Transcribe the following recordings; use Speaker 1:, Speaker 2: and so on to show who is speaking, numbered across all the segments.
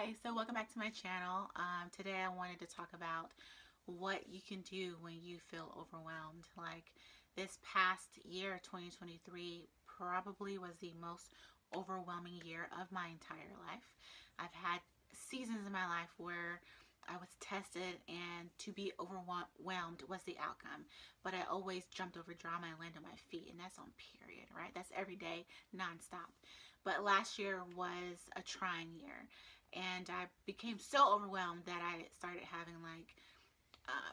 Speaker 1: Hi, so welcome back to my channel. Today I wanted to talk about what you can do when you feel overwhelmed. Like this past year, 2023, probably was the most overwhelming year of my entire life. I've had seasons in my life where I was tested and to be overwhelmed was the outcome. But I always jumped over drama and landed on my feet, and that's on period, right? That's every day, nonstop. But last year was a trying year, and I became so overwhelmed that I started having like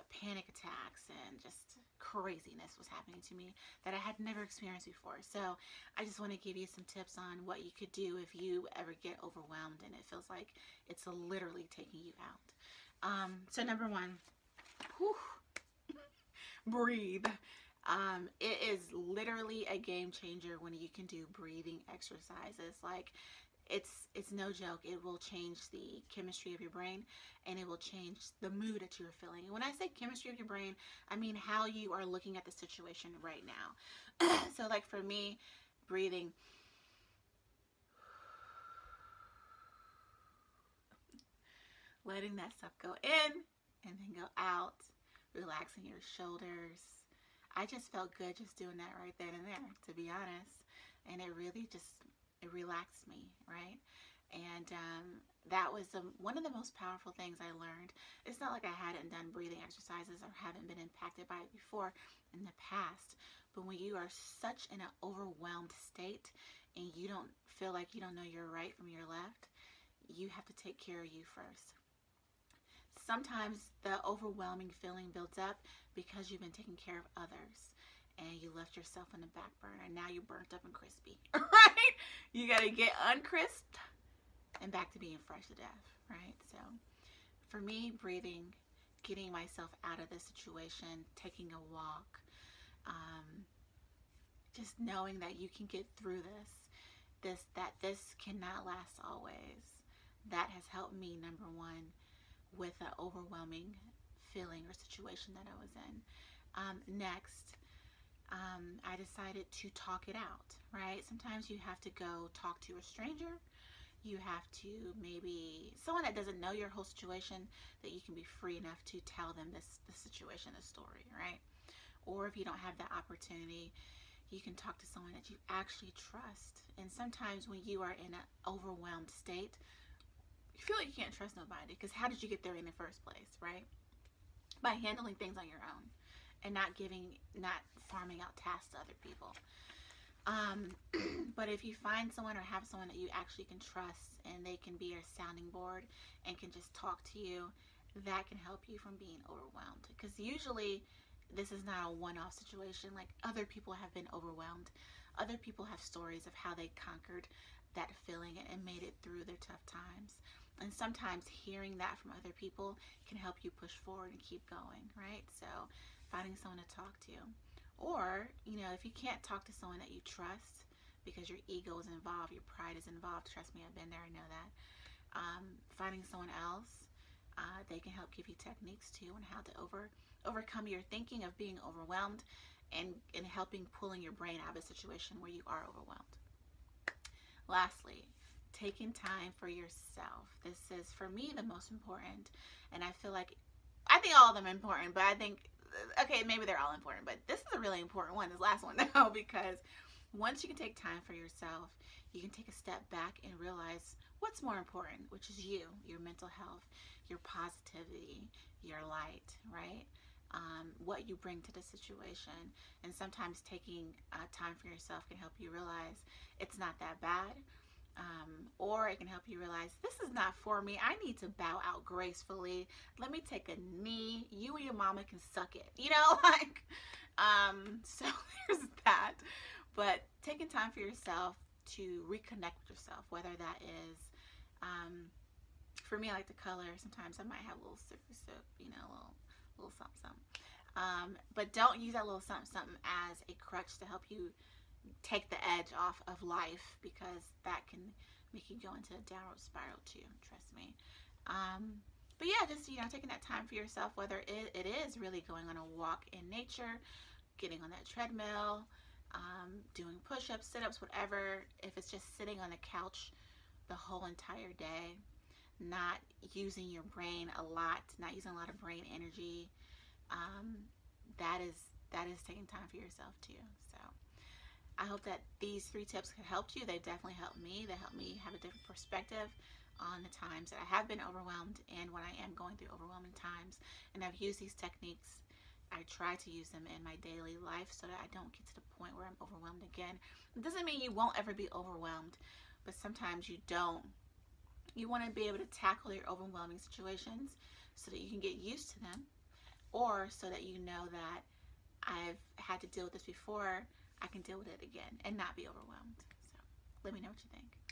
Speaker 1: panic attacks and just craziness was happening to me that I had never experienced before. So I just want to give you some tips on what you could do if you ever get overwhelmed and it feels like it's literally taking you out. So number one, whew, breathe. It is literally a game changer when you can do breathing exercises. Like it's no joke. It will change the chemistry of your brain and it will change the mood that you're feeling. And when I say chemistry of your brain, I mean how you are looking at the situation right now. So like for me, breathing, letting that stuff go in and then go out, relaxing your shoulders. I just felt good just doing that right then and there, to be honest. And it really just, it relaxed me, right? And that was one of the most powerful things I learned. It's not like I hadn't done breathing exercises or haven't been impacted by it before in the past. But when you are such in an overwhelmed state and you don't feel like you don't know your right from your left, you have to take care of you first. Sometimes the overwhelming feeling builds up because you've been taking care of others and you left yourself on the back burner and now you're burnt up and crispy, right? You got to get uncrisped and back to being fresh to death, right? So for me, breathing, getting myself out of the situation, taking a walk, just knowing that you can get through that this cannot last always. That has helped me, number one, with an overwhelming feeling or situation that I was in. Next, I decided to talk it out, right? Sometimes you have to go talk to a stranger. You have to maybe someone that doesn't know your whole situation, that you can be free enough to tell them the situation, the story, right? Or if you don't have that opportunity, you can talk to someone that you actually trust. And sometimes when you are in an overwhelmed state, you feel like you can't trust nobody because how did you get there in the first place, right? By handling things on your own and not farming out tasks to other people. But if you find someone or have someone that you actually can trust and they can be your sounding board and can just talk to you, that can help you from being overwhelmed. Because usually this is not a one-off situation. Like other people have been overwhelmed. Other people have stories of how they conquered that feeling and made it through their tough times. And sometimes hearing that from other people can help you push forward and keep going, right? So finding someone to talk to. Or, if you can't talk to someone that you trust because your ego is involved, your pride is involved, trust me, I've been there, I know that. Finding someone else, they can help give you techniques too on how to overcome your thinking of being overwhelmed and helping pulling your brain out of a situation where you are overwhelmed. Lastly, taking time for yourself. This is, for me, the most important. And I think all of them are important, but I think, okay, maybe they're all important, but this is a really important one, this last one now, because once you can take time for yourself, you can take a step back and realize what's more important, which is you, your mental health, your positivity, your light, right? What you bring to the situation. And sometimes taking time for yourself can help you realize it's not that bad. Or it can help you realize this is not for me. I need to bow out gracefully. Let me take a knee. You and your mama can suck it. So there's that. But taking time for yourself to reconnect with yourself, whether that is, for me, I like to color. Sometimes I might have a little sip, a little something, something. But don't use that little something, something as a crutch to help you take the edge off of life, because that can make you go into a downward spiral too, trust me. But yeah, just taking that time for yourself, whether it is really going on a walk in nature, getting on that treadmill, doing push-ups, sit-ups, whatever. If it's just sitting on the couch the whole entire day, not using your brain a lot, not using a lot of brain energy. That is taking time for yourself too. So I hope that these 3 tips have helped you. They've definitely helped me. They helped me have a different perspective on the times that I have been overwhelmed and when I am going through overwhelming times. And I've used these techniques. I try to use them in my daily life so that I don't get to the point where I'm overwhelmed again. It doesn't mean you won't ever be overwhelmed, but sometimes you don't. You want to be able to tackle your overwhelming situations so that you can get used to them, or so that you know that I've had to deal with this before, I can deal with it again and not be overwhelmed. So let me know what you think.